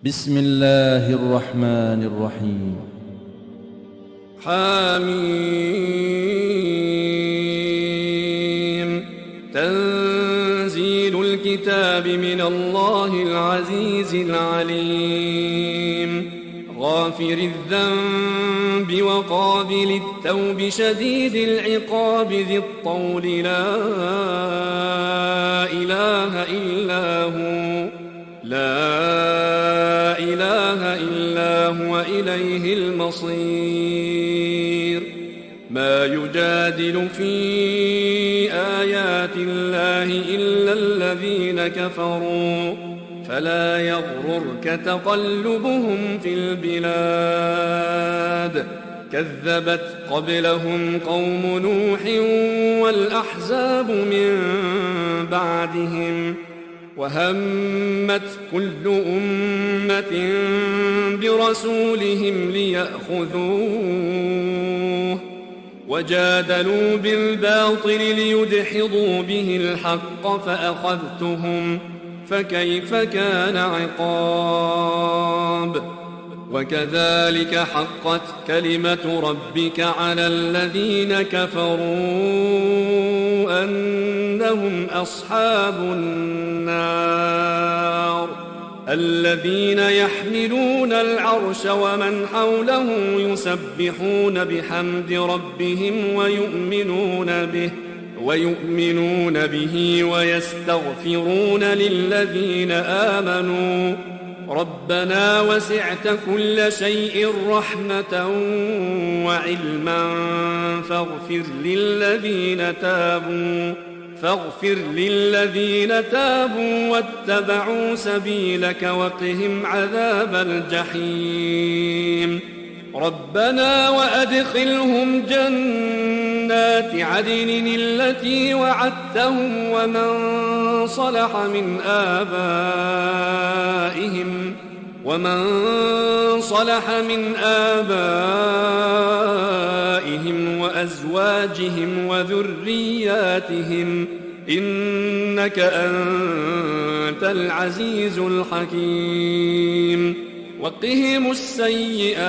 بسم الله الرحمن الرحيم. حميم. تنزيل الكتاب من الله العزيز العليم. غافر الذنب وقابل التوب شديد العقاب ذي الطول لا إله إلا هو إليه المصير. ما يجادل في آيات الله إلا الذين كفروا فلا يغررك تقلبهم في البلاد. كذبت قبلهم قوم نوح والأحزاب من بعدهم وهمت كل أمة برسولهم ليأخذوه وجادلوا بالباطل ليدحضوا به الحق فأخذتهم فكيف كان عقاب. وكذلك حقت كلمة ربك على الذين كفروا أنهم أصحاب النار. الذين يحملون العرش ومن حوله يسبحون بحمد ربهم ويؤمنون به ويستغفرون للذين آمنوا ربنا وسعت كل شيء رحمة وعلما فاغفر للذين تابوا واتبعوا سبيلك وقهم عذاب الجحيم. ربنا وأدخلهم جنات عدن التي وعدتهم ومن صلح من آبائهم وأزواجهم وذرياتهم إنك أنت العزيز الحكيم. وقهم السيئات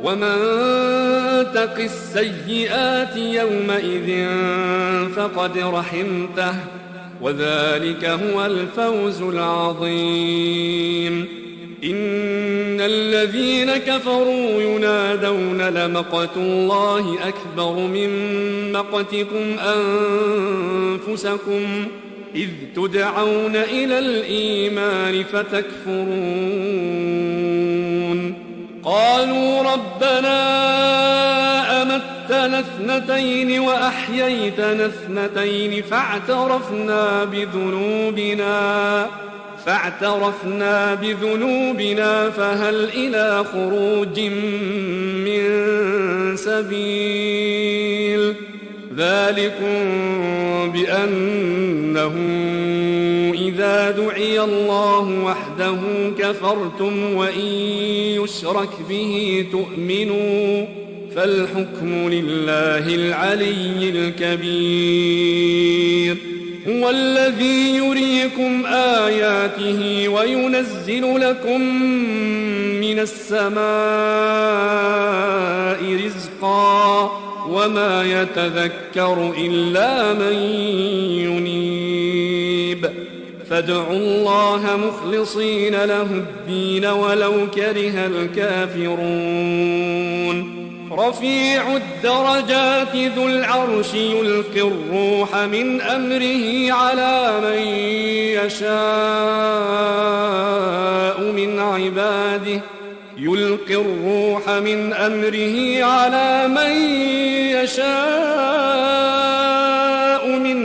ومن تق السيئات يومئذ فقد رحمته وذلك هو الفوز العظيم. إن الذين كفروا ينادون لمقت الله أكبر من مقتكم أنفسكم إذ تدعون إلى الإيمان فتكفرون. قالوا ربنا أمتنا اثنتين وأحييتنا اثنتين فاعترفنا بذنوبنا فهل إلى خروج من سبيل. ذلكم بأنه إذا دعي الله وحده كفرتم وإن يشرك به تؤمنوا فالحكم لله العلي الكبير. هو الذي يريكم آياته وينزل لكم من السماء رزقا وما يتذكر إلا من ينيب. فادعوا الله مخلصين له الدين ولو كره الكافرون. رفيع الدرجات ذو العرش يلقي الروح من أمره على من يشاء من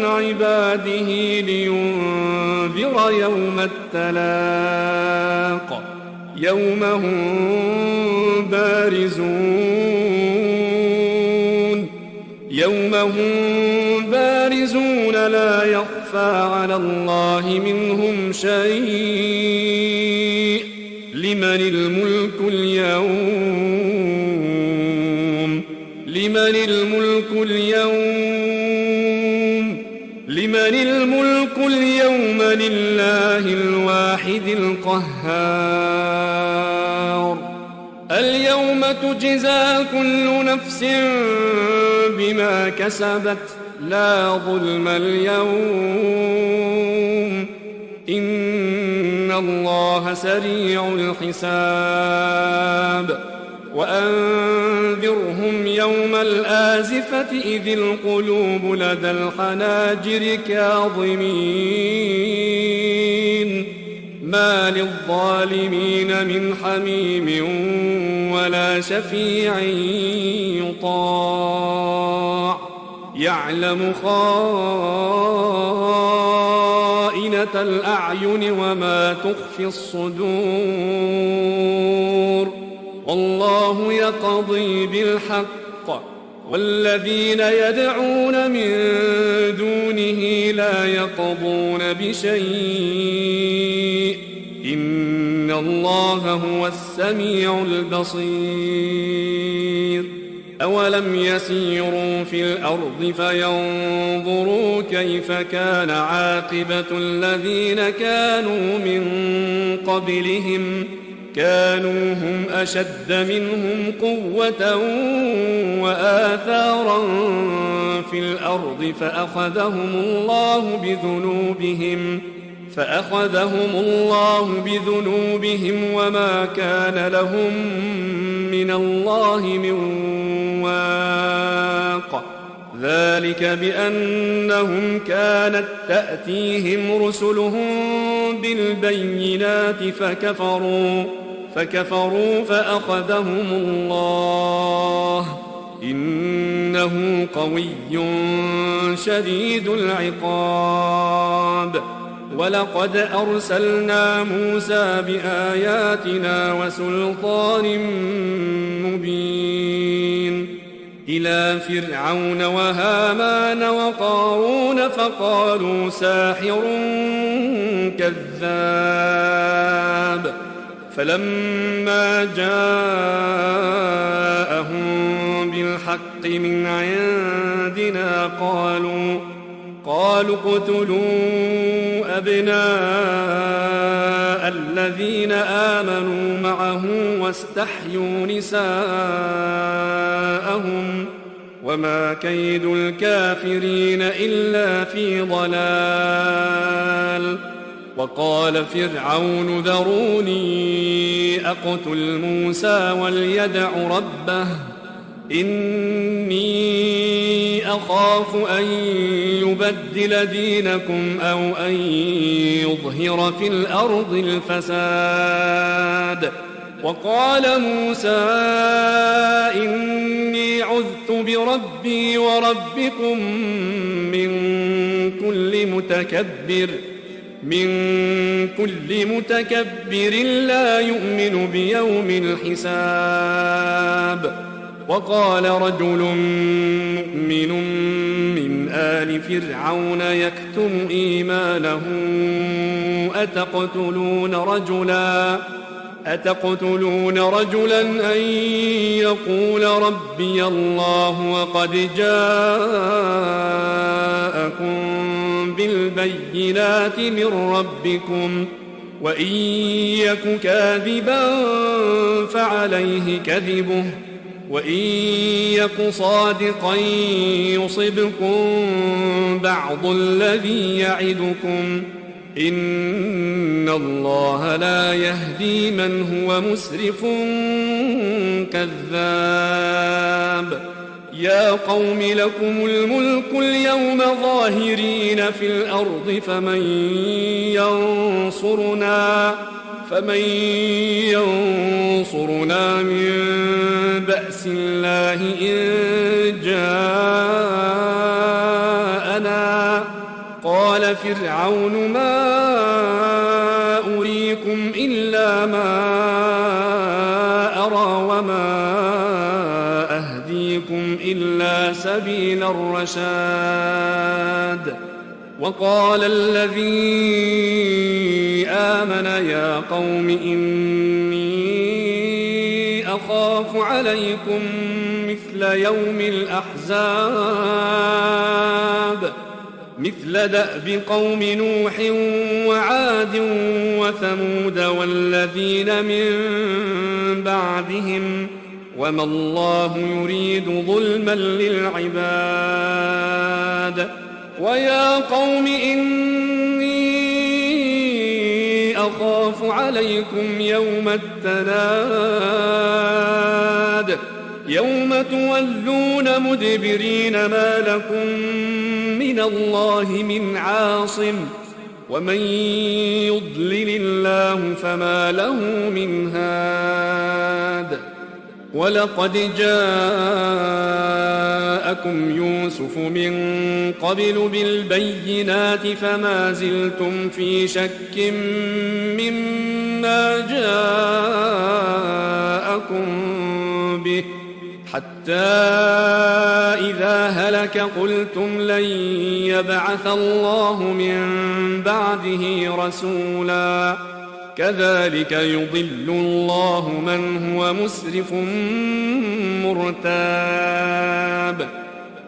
عباده لينذر يوم التلاق يوم هم بارزون لا يخفى على الله منهم شيء. لمن الملك اليوم اليوم لله الواحد القهار اليوم تجزى كل نفس بما كسبت لا ظلم اليوم إن الله سريع الحساب وأنذرهم يوم الآزفة إذ القلوب لدى الحناجر كاظمين ما للظالمين من حميم ولا شفيع يطاع يعلم خائنة الأعين وما تخفي الصدور والله يقضي بالحق والذين يدعون من دونه لا يقضون بشيء إن الله هو السميع البصير أولم يسيروا في الأرض فينظروا كيف كان عاقبة الذين كانوا من قبلهم كانوا هم أشد منهم قوة وآثارا في الأرض فأخذهم الله بذنوبهم وما كان لهم من الله من واق ذلك بأنهم كانت تأتيهم رسلهم بالبينات فكفروا فأخذهم الله إنه قوي شديد العقاب ولقد أرسلنا موسى بآياتنا وسلطان مبين إلى فرعون وهامان وقارون فقالوا ساحر كذاب فلما جاءهم بالحق من عندنا قالوا اقتلوا أبناء الذين آمنوا معه واستحيوا نساءهم وما كيد الكافرين إلا في ضلال وقال فرعون ذروني أقتل موسى وليدع ربه إني أخاف أن يبدل دينكم أو أن يظهر في الأرض الفساد وقال موسى إني عذت بربي وربكم من كل متكبر لا يؤمن بيوم الحساب وقال رجل مؤمن من آل فرعون يكتم إيمانه أتقتلون رجلا أن يقول ربي الله وقد جاءكم بالبينات من ربكم وإن يك كاذبا فعليه كذبه وإن يك صادقا يصبكم بعض الذي يعدكم إن الله لا يهدي من هو مسرف كذاب يا قوم لكم الملك اليوم ظاهرين في الأرض فمن ينصرنا من بأس الله إن جاءنا قال فرعون ما أريكم إلا ما أرى وما أهديكم إلا سبيل الرشاد وقال الذي آمن يا قوم إني أخاف عليكم مثل يوم الأحزاب مثل دأب قوم نوح وعاد وثمود والذين من بعدهم وما الله يريد ظلما للعباد ويا قوم إني أخاف عليكم يوم التناد يوم تولون مدبرين ما لكم من الله من عاصم ومن يضلل الله فما له من هاد ولقد جاءكم يوسف من قبل بالبينات فما زلتم في شك مما جاءكم به حتى إذا هلك قلتم لن يبعث الله من بعده رسولا كذلك يضل الله من هو مسرف مرتاب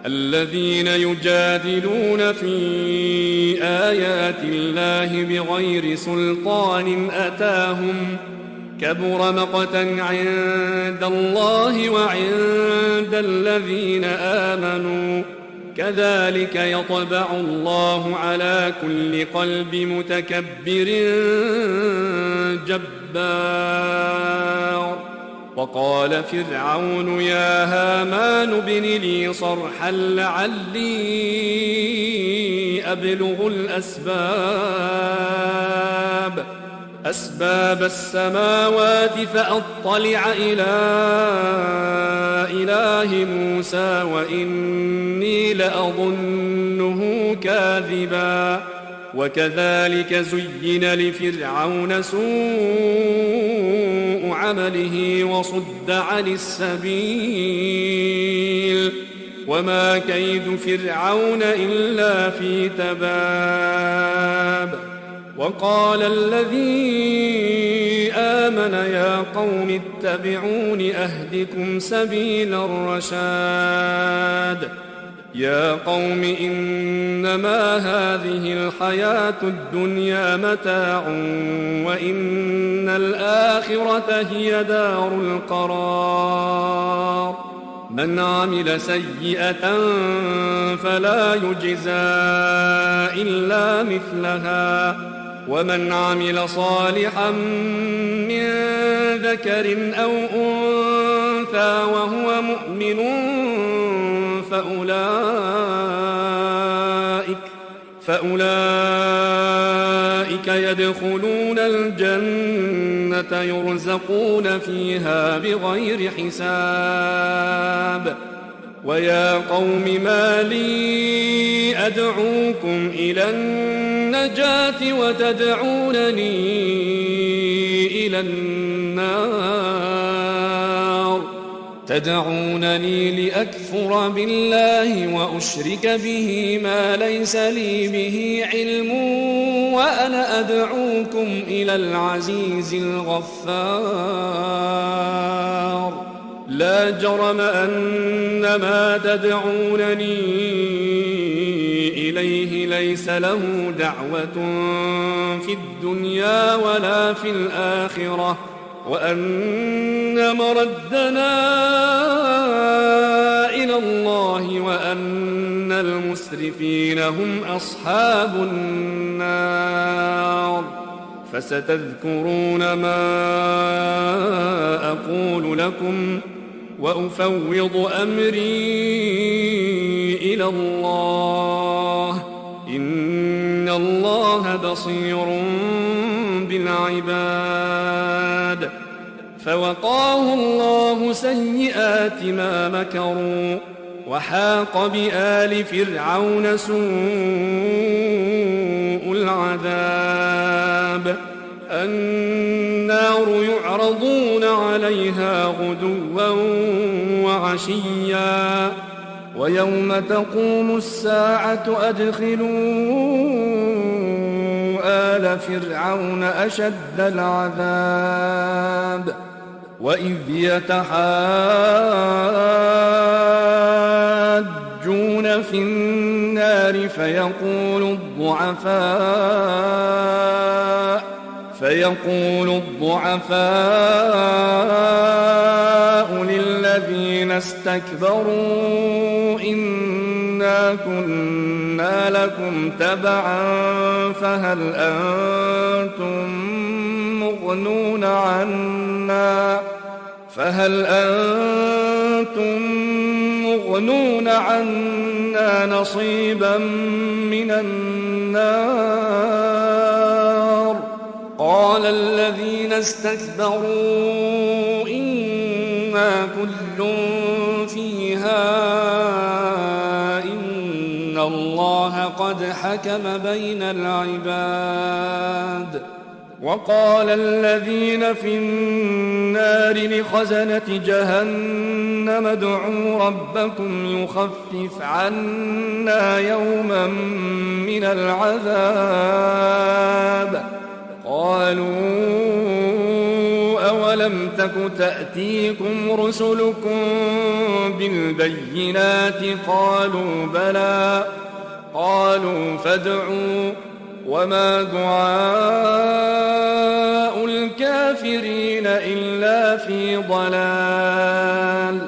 الذين يجادلون في آيات الله بغير سلطان أتاهم كبر مقتا عند الله وعند الذين آمنوا كذلك يطبع الله على كل قلب متكبر جبار وقال فرعون يا هامان ابن لي صرحا لعلي أبلغ أسباب السماوات فأطلع إلى إله موسى وإني لأظنه كاذبا وكذلك زين لفرعون سوء عمله وصد عن السبيل وما كيد فرعون إلا في تباب وقال الذي آمن يا قوم اتبعون أهدكم سبيل الرشاد يا قوم إنما هذه الحياة الدنيا متاع وإن الآخرة هي دار القرار من عمل سيئة فلا يجزى إلا مثلها ومن عمل صالحا من ذكر أو أنثى وهو مؤمن فأولئك يدخلون الجنة يرزقون فيها بغير حساب ويا قوم ما لي أدعوكم إلى النجاة وتدعونني إلى النار تدعونني لأكفر بالله وأشرك به ما ليس لي به علم وأنا أدعوكم إلى العزيز الغفار لا جرم أن ما تدعونني إليه ليس له دعوة في الدنيا ولا في الآخرة وأن مردنا إلى الله وأن المسرفين هم أصحاب النار فستذكرون ما أقول لكم وأفوض أمري إلى الله إن الله بصير بالعباد فوقاه الله سيئات ما مكروا وحاق بآل فرعون سوء العذاب النار يعرضون عليها غدوا وعشيا ويوم تقوم الساعة أدخلوا آل فرعون أشد العذاب وإذ يتحاجون في النار النار فيقول الضعفاء للذين استكبروا إنا كنا لكم تبعا فهل أنتم مغنون عنا نصيبا من النار قال الذين استكبروا إنا كل فيها إن الله قد حكم بين العباد وقال الذين في النار لخزنة جهنم ادعوا ربكم يخفف عنا يوما من العذاب قالوا أولم تك تأتيكم رسلكم بالبينات قالوا بلى قالوا فادعوا وما دعاء الكافرين إلا في ضلال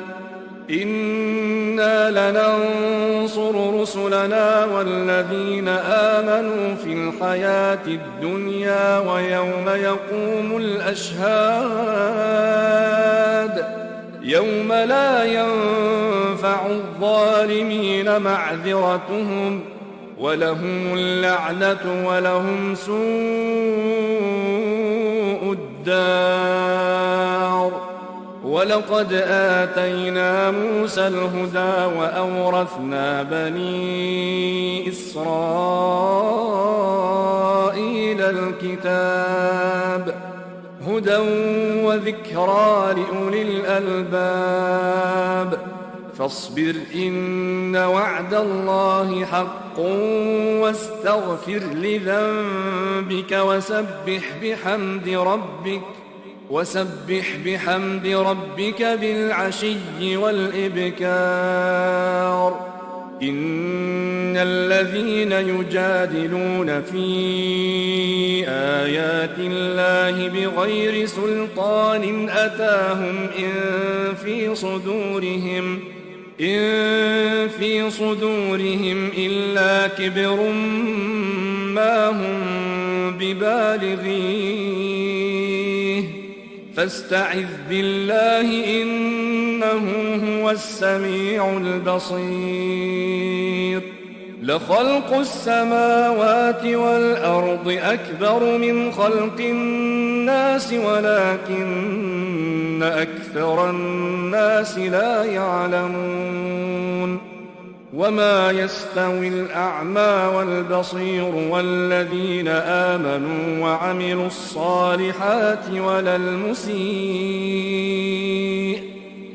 إنا لننصر رسلنا والذين آمنوا في الحياة الدنيا ويوم يقوم الأشهاد يوم لا ينفع الظالمين معذرتهم ولهم اللعنة ولهم سوء الدار ولقد آتينا موسى الهدى وأورثنا بني إسرائيل الكتاب هدى وذكرى لأولي الألباب فاصبر إن وعد الله حق واستغفر لذنبك وسبح بحمد ربك بالعشي والإبكار إن الذين يجادلون في آيات الله بغير سلطان أتاهم إن في صدورهم إلا كبر ما هم ببالغيه فاستعذ بالله إنه هو السميع البصير لخلق السماوات والأرض أكبر من خلق الناس ولكن أكثر الناس لا يعلمون وما يستوي الأعمى والبصير والذين آمنوا وعملوا الصالحات ولا المسيء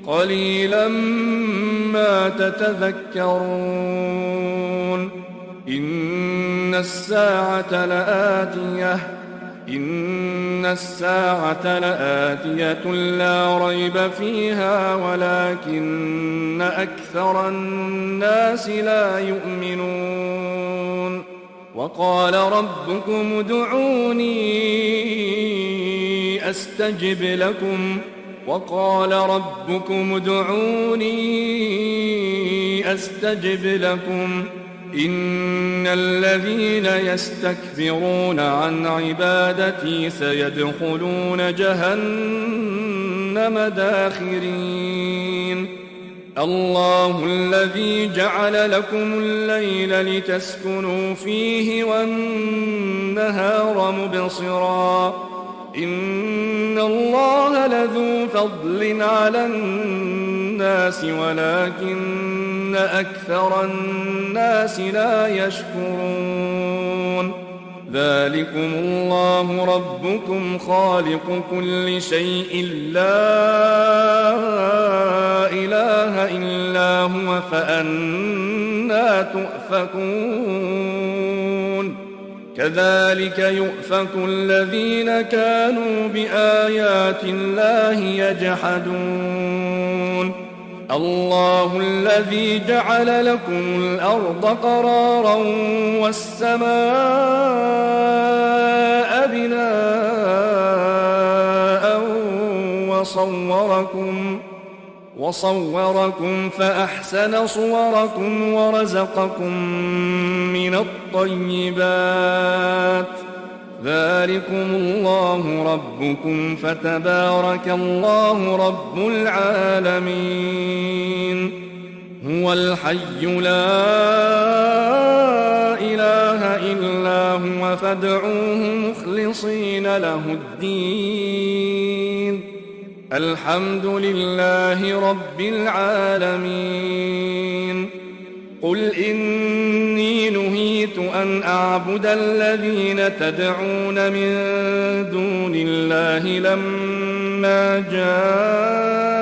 قليلا ما تتذكرون إن الساعة لآتية لا ريب فيها ولكن أكثر الناس لا يؤمنون وقال ربكم ادعوني أستجب لكم إن الذين يستكبرون عن عبادتي سيدخلون جهنم داخرين الله الذي جعل لكم الليل لتسكنوا فيه والنهار مبصرا إن الله لذو فضل على الناس ولكن أكثر الناس لا يشكرون ذلكم الله ربكم خالق كل شيء لا إله إلا هو فأنى تؤفكون كذلك يؤفك الذين كانوا بآيات الله يجحدون الله الذي جعل لكم الأرض قرارا والسماء بناء وصوركم فأحسن صوركم ورزقكم من الطيبات ذلكم الله ربكم فتبارك الله رب العالمين هو الحي لا إله إلا هو فادعوه مخلصين له الدين الحمد لله رب العالمين قل إني نهيت أن أعبد الذين تدعون من دون الله لما جاءني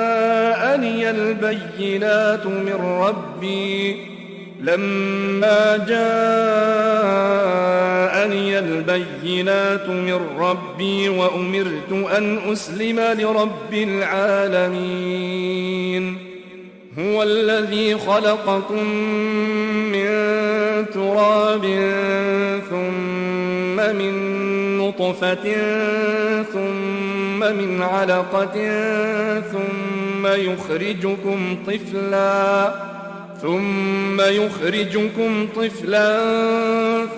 البينات من ربي وأمرت أن أسلم لرب العالمين هو الذي خلقكم من تراب ثم من نطفة ثم من علقة ثم يخرجكم طفلا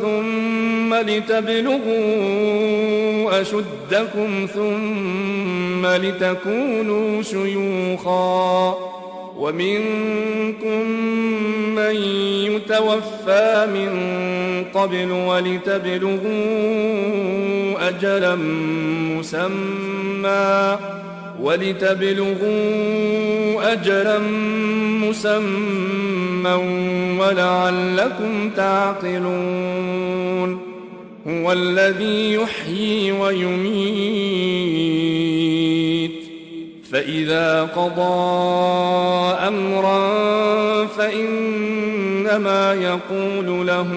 ثم لتبلغوا أشدكم ثم لتكونوا شيوخا ومنكم من يتوفى من قبل ولتبلغوا أجلا مسمى ولعلكم تعقلون هو الذي يحيي ويميت فإذا قضى أمرا فإنما يقول له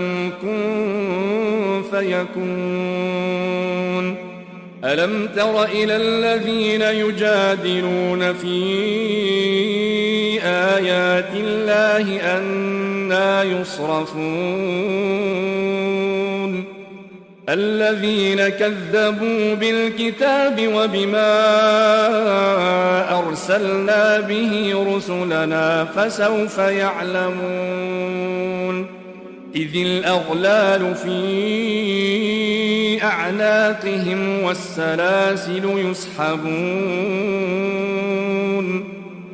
كن فيكون ألم تر إلى الذين يجادلون في آيات الله أنى يصرفون الذين كذبوا بالكتاب وبما أرسلنا به رسلنا فسوف يعلمون إذ الأغلال في أعناقهم والسلاسل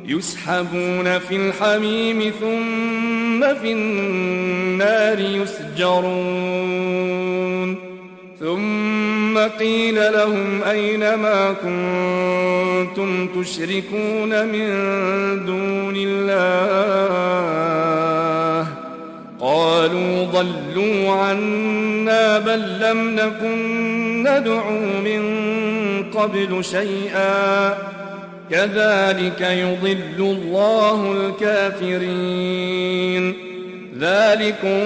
يسحبون في الحميم ثم في النار يسجرون ثم قيل لهم أين ما كنتم تشركون من دون الله قالوا ضلوا عنا بل لم نكن ندعو من قبل شيئا كذلك يضل الله الكافرين ذلكم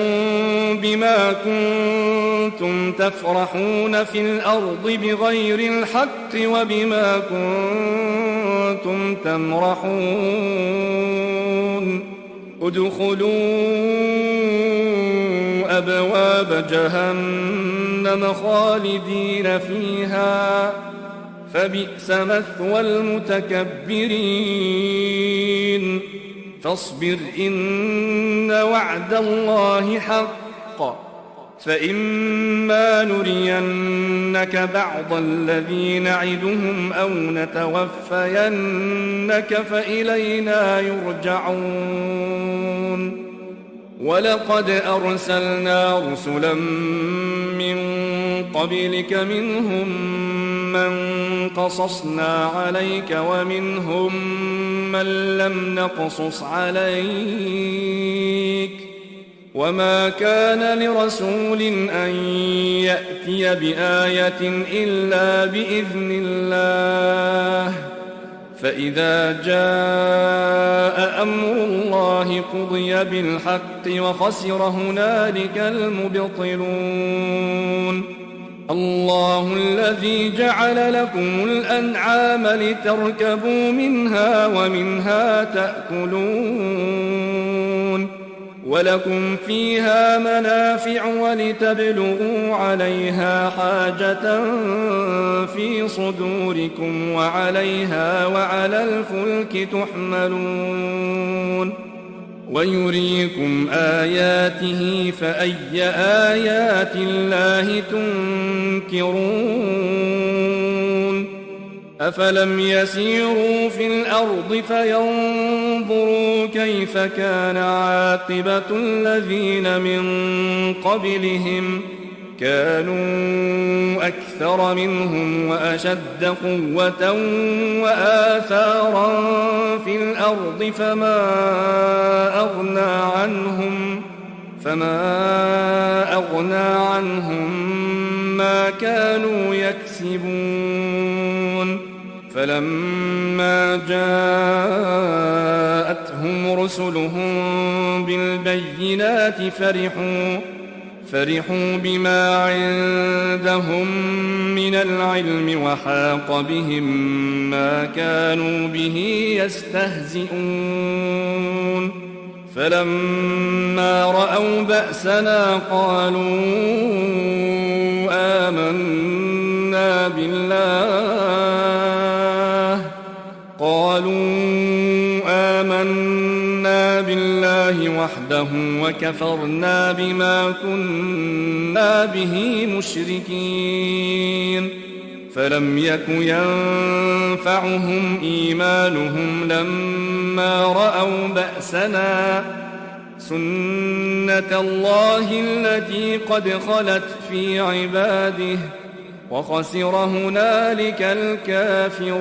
بما كنتم تفرحون في الأرض بغير الحق وبما كنتم تمرحون ادخلوا أبواب جهنم خالدين فيها فبئس مثوى المتكبرين فاصبر إن وعد الله حق فإما نرينك بعض الذي نعدهم أو نتوفينك فإلينا يرجعون ولقد أرسلنا رسلا من قبلك منهم من قصصنا عليك ومنهم من لم نقصص عليك وما كان لرسول أن يأتي بآية إلا بإذن الله فإذا جاء أمر الله قضي بالحق وخسر هنالك المبطلون الله الذي جعل لكم الأنعام لتركبوا منها ومنها تأكلون ولكم فيها منافع ولتبلغوا عليها حاجة في صدوركم وعليها وعلى الفلك تحملون ويريكم آياته فأي آيات الله تنكرون أفلم يسيروا في الأرض فينظروا كيف كان عاقبة الذين من قبلهم كانوا أكثر منهم وأشد قوة وآثارا في الأرض فما أغنى عنهم ما كانوا يكسبون فلما جاءتهم رسلهم بالبينات فرحوا بما عندهم من العلم وحاق بهم ما كانوا به يستهزئون فلما رأوا بأسنا قالوا آمنا بالله وحده وكفرنا بما كنا به مشركين فلم يك ينفعهم إيمانهم لما رأوا بأسنا سنة الله التي قد خلت في عباده وخسر هنالك الكافرون